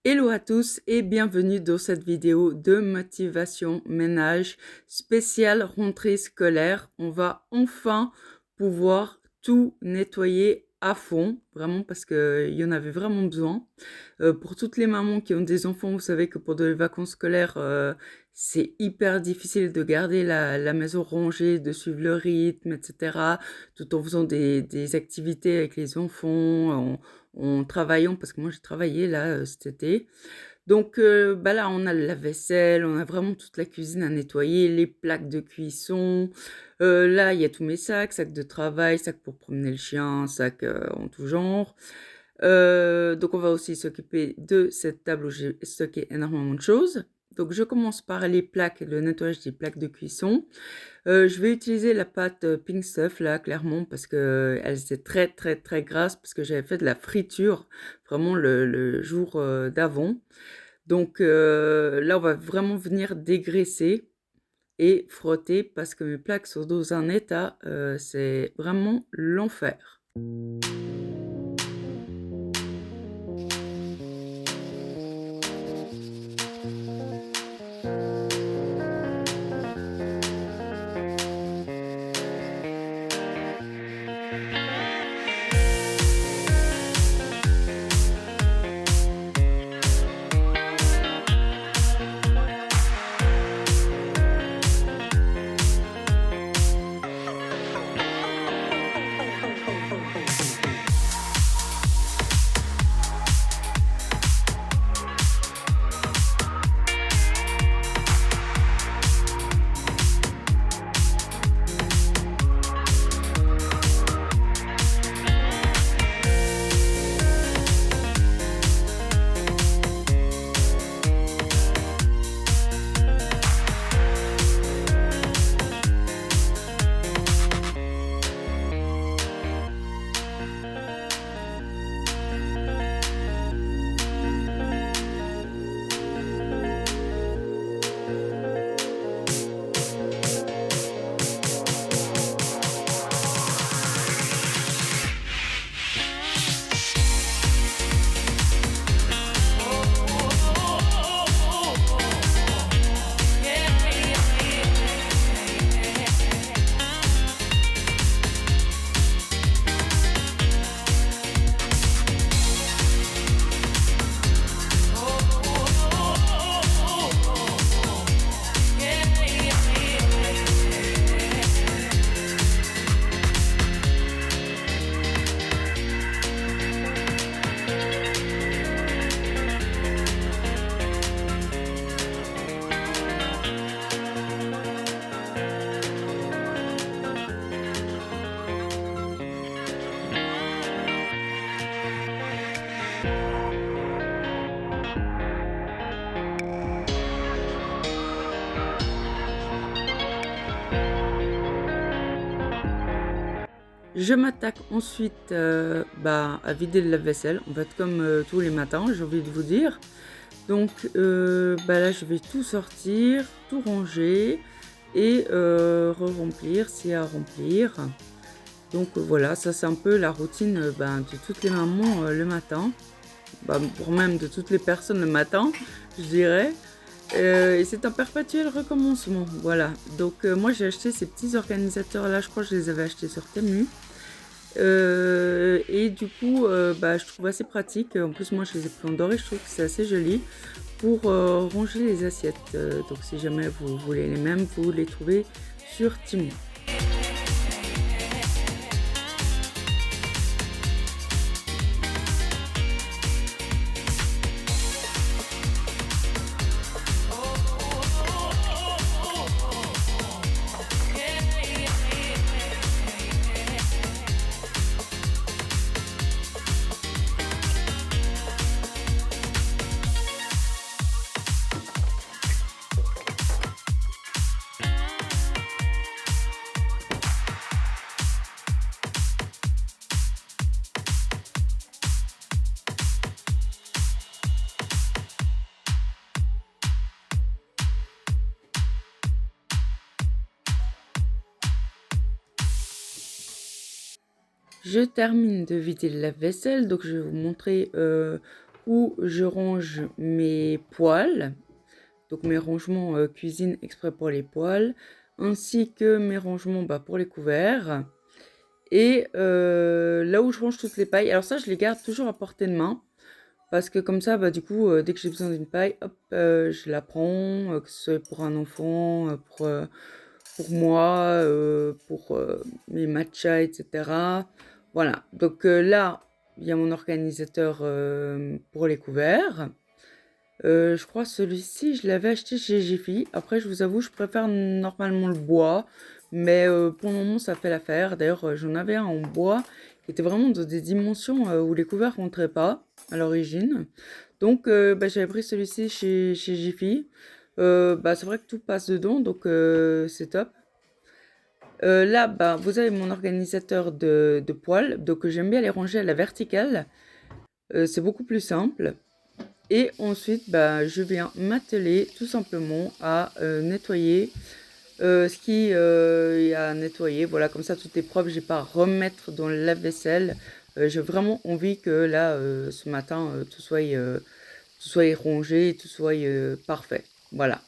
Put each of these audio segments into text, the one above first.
Hello à tous et bienvenue dans cette vidéo de motivation ménage spéciale rentrée scolaire. On va enfin pouvoir tout nettoyer à fond, vraiment parce qu'il y en avait vraiment besoin. Pour toutes les mamans qui ont des enfants, vous savez que pour les vacances scolaires, c'est hyper difficile de garder la maison rangée, de suivre le rythme, etc. Tout en faisant des activités avec les enfants, en travaillant, parce que moi j'ai travaillé là cet été. Donc là on a le lave-vaisselle, on a vraiment toute la cuisine à nettoyer, les plaques de cuisson. Là il y a tous mes sacs de travail, sacs pour promener le chien, sacs en tout genre. Donc on va aussi s'occuper de cette table où j'ai stocké énormément de choses. Donc je commence par les plaques, le nettoyage des plaques de cuisson. Je vais utiliser la pâte Pink Stuff là, clairement, parce que elles étaient très très très grasses, parce que j'avais fait de la friture vraiment le jour d'avant. Donc là, on va vraiment venir dégraisser et frotter, parce que mes plaques sont dans un état, c'est vraiment l'enfer. Je m'attaque ensuite à vider le lave-vaisselle, en fait comme tous les matins, j'ai envie de vous dire. Donc là, je vais tout sortir, tout ranger et re-remplir s'il y a à remplir. Donc voilà, ça c'est un peu la routine de toutes les mamans le matin, pour même de toutes les personnes le matin, je dirais. Et c'est un perpétuel recommencement, voilà. Donc moi j'ai acheté ces petits organisateurs là, je crois que je les avais achetés sur Temu. Et du coup, je trouve assez pratique. En plus, moi, je les ai pris en doré. Je trouve que c'est assez joli pour ranger les assiettes. Donc, si jamais vous voulez les mêmes, vous les trouvez sur Temu. Je termine de vider le lave-vaisselle, donc je vais vous montrer où je range mes poêles, donc mes rangements cuisine exprès pour les poêles, ainsi que mes rangements pour les couverts. Et là où je range toutes les pailles, alors ça je les garde toujours à portée de main, parce que comme ça, du coup, dès que j'ai besoin d'une paille, hop, je la prends, que ce soit pour un enfant, pour moi, pour mes matchas, etc. Voilà, donc là, il y a mon organisateur pour les couverts. Je crois celui-ci, je l'avais acheté chez Jiffy. Après, je vous avoue, je préfère normalement le bois. Mais pour le moment, ça fait l'affaire. D'ailleurs, j'en avais un en bois qui était vraiment dans des dimensions où les couverts rentraient pas à l'origine. Donc, j'avais pris celui-ci chez Jiffy. C'est vrai que tout passe dedans, donc c'est top. Là, vous avez mon organisateur de poils. Donc, j'aime bien les ranger à la verticale. C'est beaucoup plus simple. Et ensuite, je viens m'atteler tout simplement à nettoyer ce qui y a à nettoyer. Voilà, comme ça tout est propre, j'ai pas à remettre dans le lave-vaisselle. J'ai vraiment envie que là, ce matin, tout soit rangé, tout soit parfait. Voilà.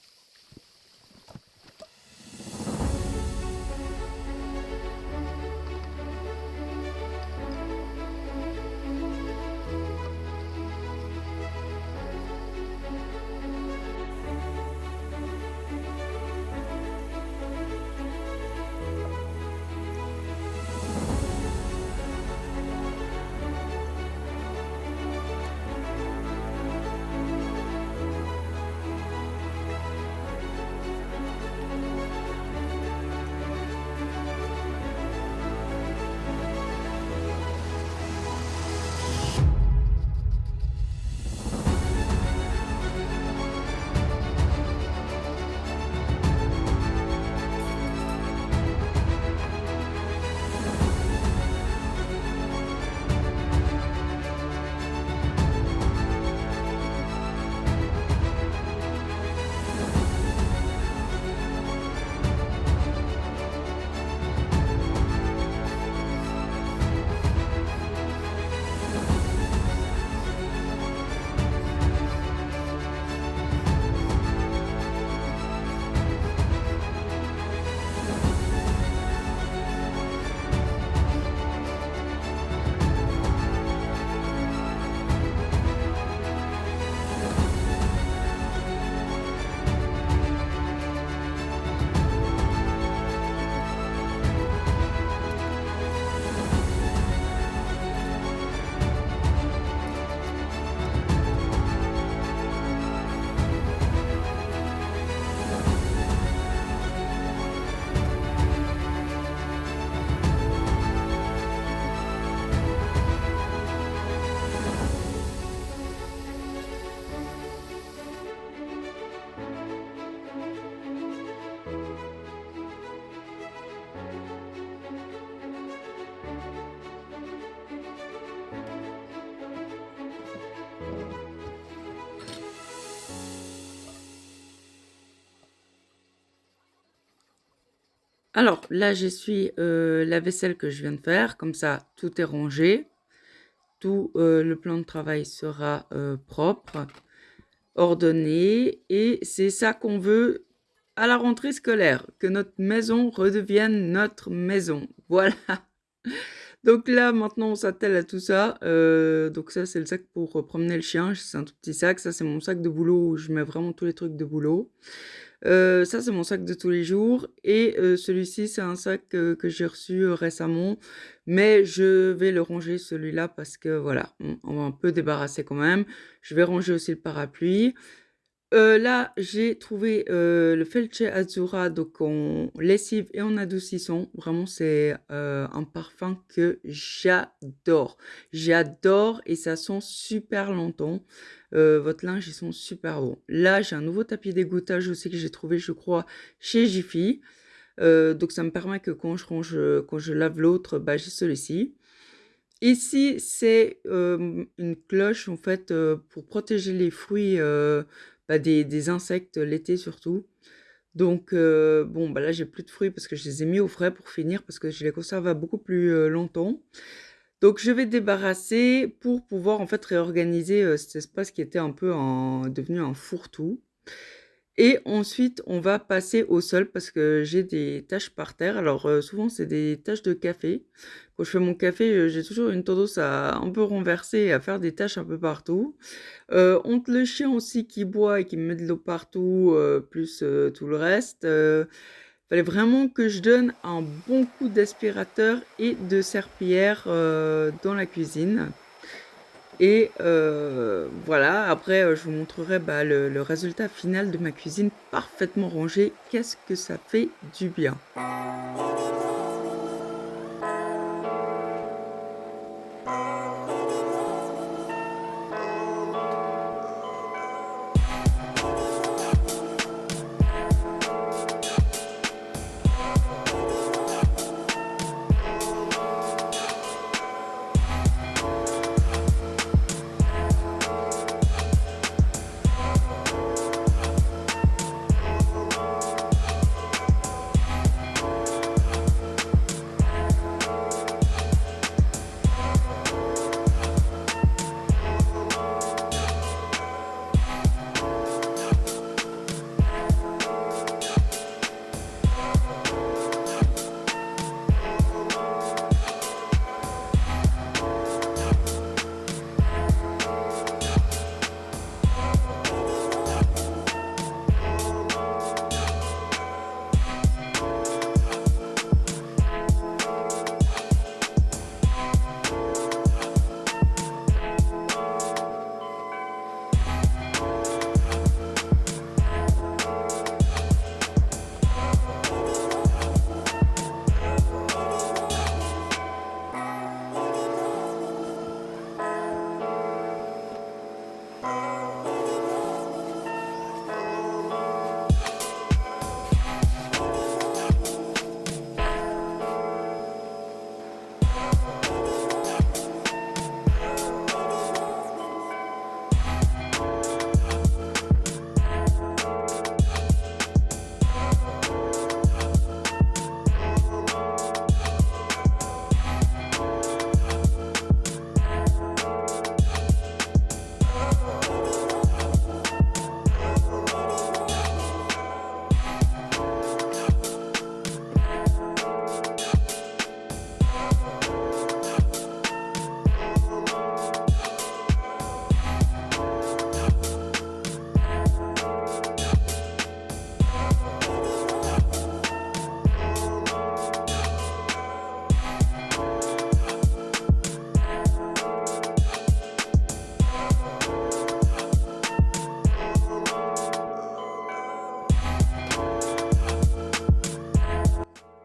Alors là, j'essuie la vaisselle que je viens de faire. Comme ça, tout est rangé. Tout le plan de travail sera propre, ordonné. Et c'est ça qu'on veut à la rentrée scolaire, que notre maison redevienne notre maison. Voilà. Donc là, maintenant, on s'attelle à tout ça. Donc ça, c'est le sac pour promener le chien. C'est un tout petit sac. Ça, c'est mon sac de boulot où je mets vraiment tous les trucs de boulot. Ça, c'est mon sac de tous les jours. Et celui-ci, c'est un sac que j'ai reçu récemment. Mais je vais le ranger, celui-là, parce que voilà, on va un peu débarrasser quand même. Je vais ranger aussi le parapluie. Là, j'ai trouvé le Felce Azzurra, donc en lessive et en adoucissant. Vraiment, c'est un parfum que j'adore. J'adore et ça sent super longtemps. Votre linge, ils sont super bons. Là, j'ai un nouveau tapis d'égouttage aussi que j'ai trouvé, je crois, chez Jiffy. Donc, ça me permet que quand je lave l'autre, j'ai celui-ci. Ici, c'est une cloche, en fait, pour protéger les fruits des insectes l'été surtout. Donc, là, j'ai plus de fruits parce que je les ai mis au frais pour finir, parce que je les conserve à beaucoup plus longtemps. Donc je vais débarrasser pour pouvoir en fait réorganiser, cet espace qui était un peu devenu un fourre-tout. Et ensuite, on va passer au sol parce que j'ai des taches par terre. Alors, souvent, c'est des taches de café. Quand je fais mon café, j'ai toujours une tendance à un peu renverser et à faire des taches un peu partout. Entre le chien aussi qui boit et qui me met de l'eau partout, plus, tout le reste, fallait vraiment que je donne un bon coup d'aspirateur et de serpillière, dans la cuisine. Et voilà, après, je vous montrerai, bah, le résultat final de ma cuisine parfaitement rangée. Qu'est-ce que ça fait du bien!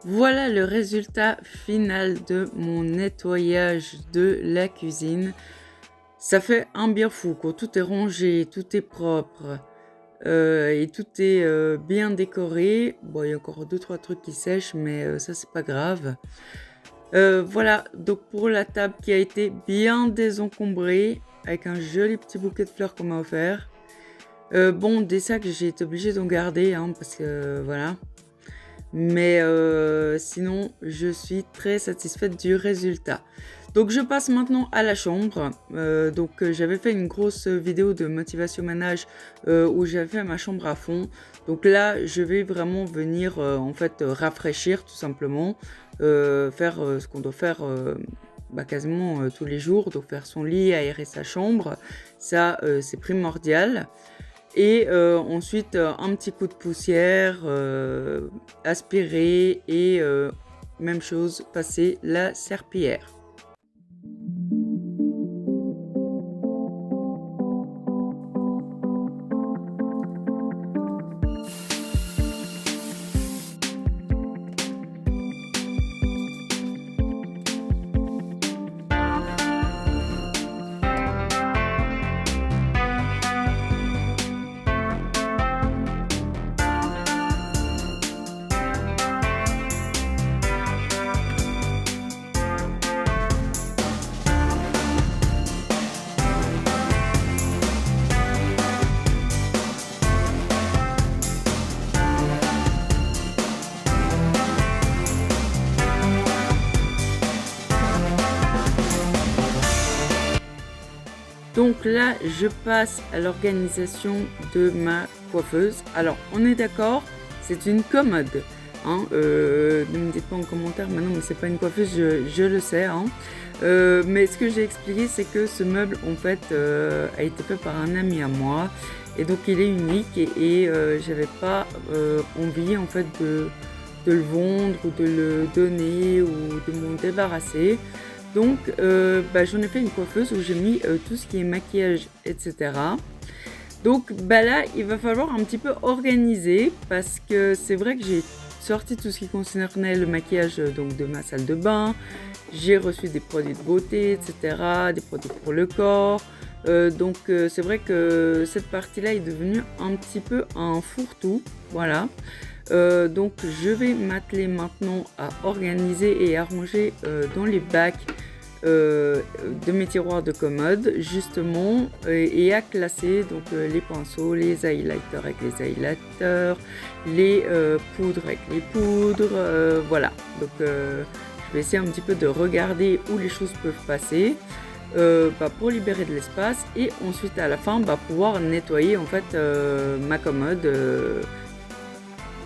Voilà le résultat final de mon nettoyage de la cuisine. Ça fait un bien fou, quoi. Tout est rangé, tout est propre, et tout est, bien décoré. Bon, il y a encore 2-3 trucs qui sèchent, mais, ça, c'est pas grave. Voilà, donc pour la table qui a été bien désencombrée, avec un joli petit bouquet de fleurs qu'on m'a offert. Bon, des sacs, j'ai été obligée d'en garder, hein, parce que voilà. Mais sinon, je suis très satisfaite du résultat. Donc je passe maintenant à la chambre. J'avais fait une grosse vidéo de motivation ménage où j'avais fait ma chambre à fond. Donc là, je vais vraiment venir rafraîchir tout simplement, faire ce qu'on doit faire quasiment tous les jours. Donc faire son lit, aérer sa chambre, ça c'est primordial. Et ensuite, un petit coup de poussière, aspirer et même chose, passer la serpillière. Donc là, je passe à l'organisation de ma coiffeuse. Alors, on est d'accord, c'est une commode. Hein, ne me dites pas en commentaire maintenant, mais c'est pas une coiffeuse, je le sais. Hein. Mais ce que j'ai expliqué, c'est que ce meuble, en fait, a été fait par un ami à moi. Et donc, il est unique et j'avais pas envie, en fait, de le vendre ou de le donner ou de m'en débarrasser. Donc, j'en ai fait une coiffeuse où j'ai mis tout ce qui est maquillage, etc. Donc, là, il va falloir un petit peu organiser parce que c'est vrai que j'ai sorti tout ce qui concernait le maquillage donc, de ma salle de bain. J'ai reçu des produits de beauté, etc., des produits pour le corps. Donc, c'est vrai que cette partie-là est devenue un petit peu un fourre-tout. Voilà. Donc je vais m'atteler maintenant à organiser et à ranger dans les bacs de mes tiroirs de commode justement et à classer donc les pinceaux, les highlighters avec les highlighters, les poudres avec les poudres, voilà. Donc je vais essayer un petit peu de regarder où les choses peuvent passer pour libérer de l'espace et ensuite à la fin pouvoir nettoyer en fait ma commode.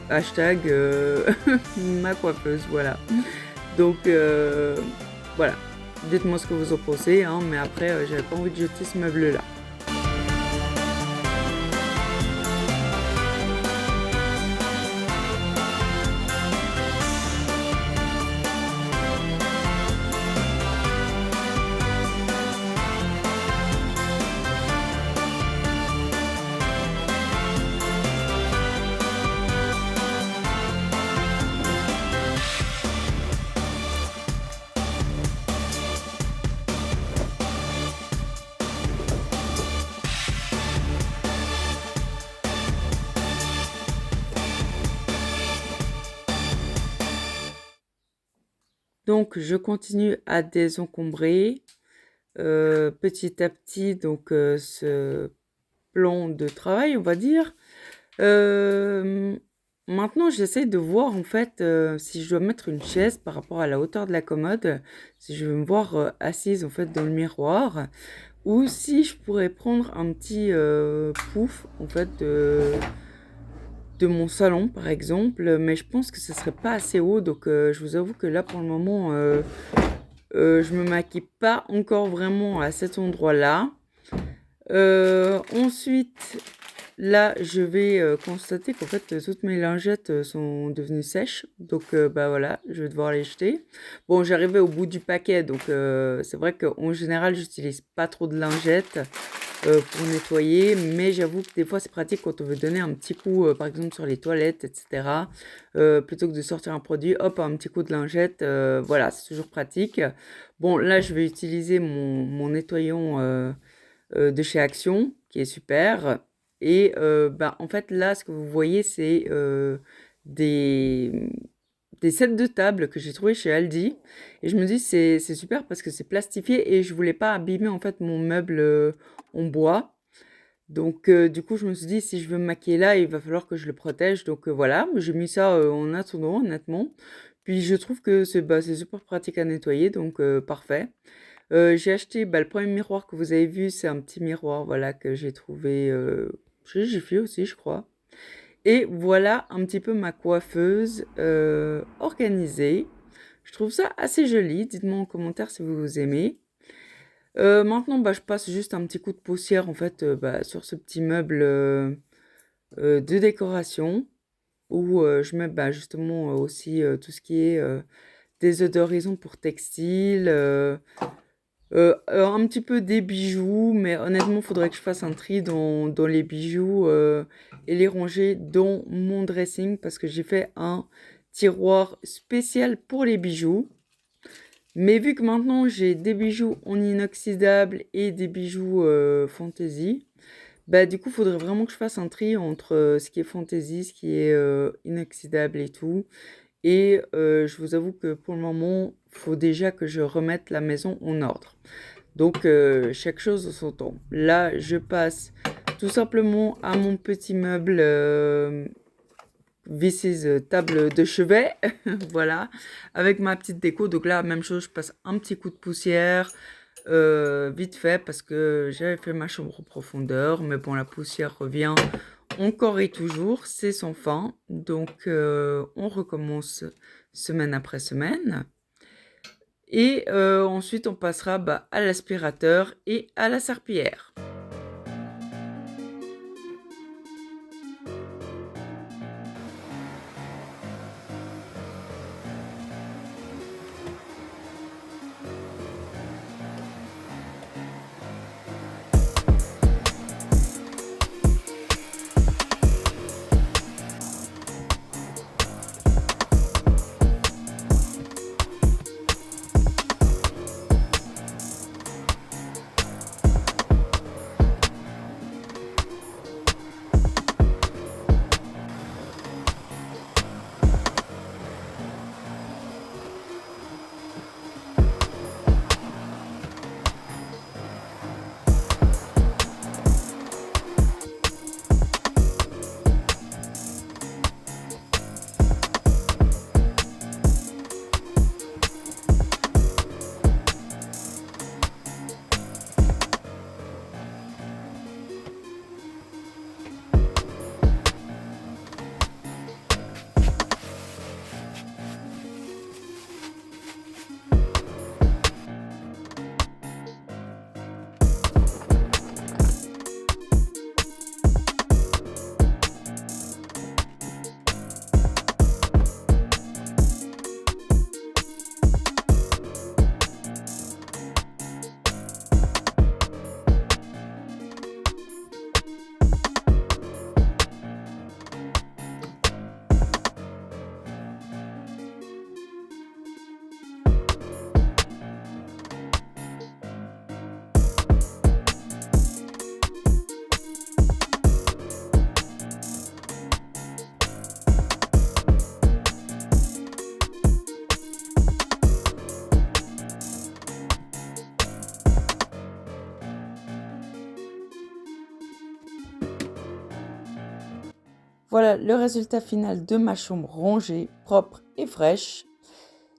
Hashtag ma coiffeuse, voilà. Donc voilà, dites-moi ce que vous en pensez, hein, mais après j'avais pas envie de jeter ce meuble là. Donc je continue à désencombrer petit à petit donc ce plan de travail, on va dire. Maintenant, j'essaie de voir en fait si je dois mettre une chaise par rapport à la hauteur de la commode, si je veux me voir assise en fait dans le miroir, ou si je pourrais prendre un petit pouf en fait de mon salon par exemple, mais je pense que ce serait pas assez haut, donc je vous avoue que là pour le moment je me maquille pas encore vraiment à cet endroit-là. Ensuite, là, je vais constater qu'en fait, toutes mes lingettes sont devenues sèches. Donc, voilà, je vais devoir les jeter. Bon, j'arrivais au bout du paquet. Donc, c'est vrai qu'en général, j'utilise pas trop de lingettes pour nettoyer. Mais j'avoue que des fois, c'est pratique quand on veut donner un petit coup, par exemple, sur les toilettes, etc. Plutôt que de sortir un produit, hop, un petit coup de lingette. Voilà, c'est toujours pratique. Bon, là, je vais utiliser mon nettoyant de chez Action, qui est super. Et en fait, là, ce que vous voyez, c'est des, des sets de table que j'ai trouvé chez Aldi. Et je me dis, c'est super parce que c'est plastifié et je voulais pas abîmer en fait mon meuble en bois. Donc, du coup, je me suis dit, si je veux me maquiller là, il va falloir que je le protège. Donc, voilà, j'ai mis ça en attendant, honnêtement. Puis, je trouve que c'est super pratique à nettoyer, donc parfait. J'ai acheté le premier miroir que vous avez vu, c'est un petit miroir voilà, que j'ai trouvé chez Jiffy aussi, je crois. Et voilà un petit peu ma coiffeuse organisée. Je trouve ça assez joli. Dites-moi en commentaire si vous aimez. Maintenant, je passe juste un petit coup de poussière en fait sur ce petit meuble de décoration où je mets justement aussi tout ce qui est désodorisant pour textile. Un petit peu des bijoux, mais honnêtement, il faudrait que je fasse un tri dans les bijoux et les ranger dans mon dressing parce que j'ai fait un tiroir spécial pour les bijoux. Mais vu que maintenant j'ai des bijoux en inoxydable et des bijoux fantasy, du coup, il faudrait vraiment que je fasse un tri entre ce qui est fantasy, ce qui est inoxydable et tout. Et je vous avoue que pour le moment, il faut déjà que je remette la maison en ordre. Donc, chaque chose en son temps. Là, je passe tout simplement à mon petit meuble This is table de chevet. Voilà, avec ma petite déco. Donc là, même chose, je passe un petit coup de poussière. vite fait parce que j'avais fait ma chambre en profondeur, mais bon, la poussière revient encore et toujours, c'est sans fin. Donc, on recommence semaine après semaine. Et ensuite, on passera à l'aspirateur et à la serpillière. Voilà le résultat final de ma chambre rangée, propre et fraîche.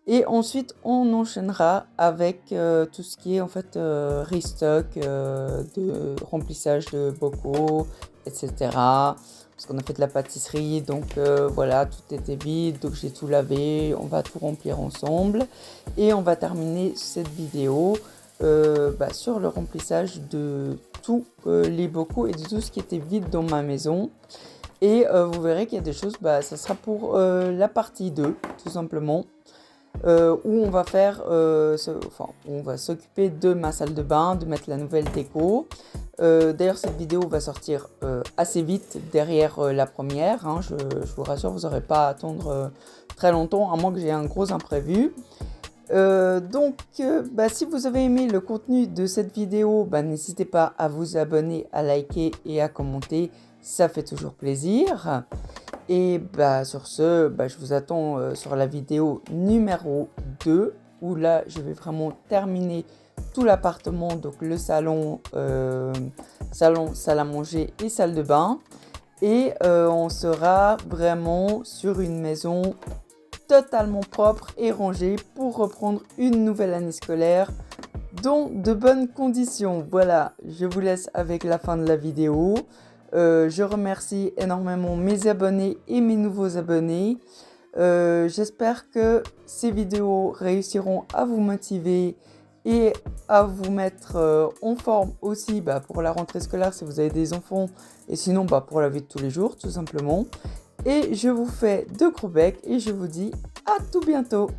Et ensuite, on enchaînera avec tout ce qui est en fait restock, de remplissage de bocaux, etc. Parce qu'on a fait de la pâtisserie, donc voilà, tout était vide, donc j'ai tout lavé. On va tout remplir ensemble. Et on va terminer cette vidéo sur le remplissage de tous les bocaux et de tout ce qui était vide dans ma maison. Et vous verrez qu'il y a des choses, ça sera pour la partie 2, tout simplement. Où on va faire, on va s'occuper de ma salle de bain, de mettre la nouvelle déco. D'ailleurs, cette vidéo va sortir assez vite derrière la première. Hein, je vous rassure, vous n'aurez pas à attendre très longtemps, à moins que j'ai un gros imprévu. Si vous avez aimé le contenu de cette vidéo, n'hésitez pas à vous abonner, à liker et à commenter. Ça fait toujours plaisir. Et sur ce, je vous attends sur la vidéo numéro 2, où là, je vais vraiment terminer tout l'appartement, donc le salon, salle à manger et salle de bain. Et on sera vraiment sur une maison totalement propre et rangée pour reprendre une nouvelle année scolaire dans de bonnes conditions. Voilà, je vous laisse avec la fin de la vidéo. Je remercie énormément mes abonnés et mes nouveaux abonnés. J'espère que ces vidéos réussiront à vous motiver et à vous mettre en forme aussi pour la rentrée scolaire si vous avez des enfants, et sinon pour la vie de tous les jours tout simplement. Et je vous fais de gros becs et je vous dis à tout bientôt.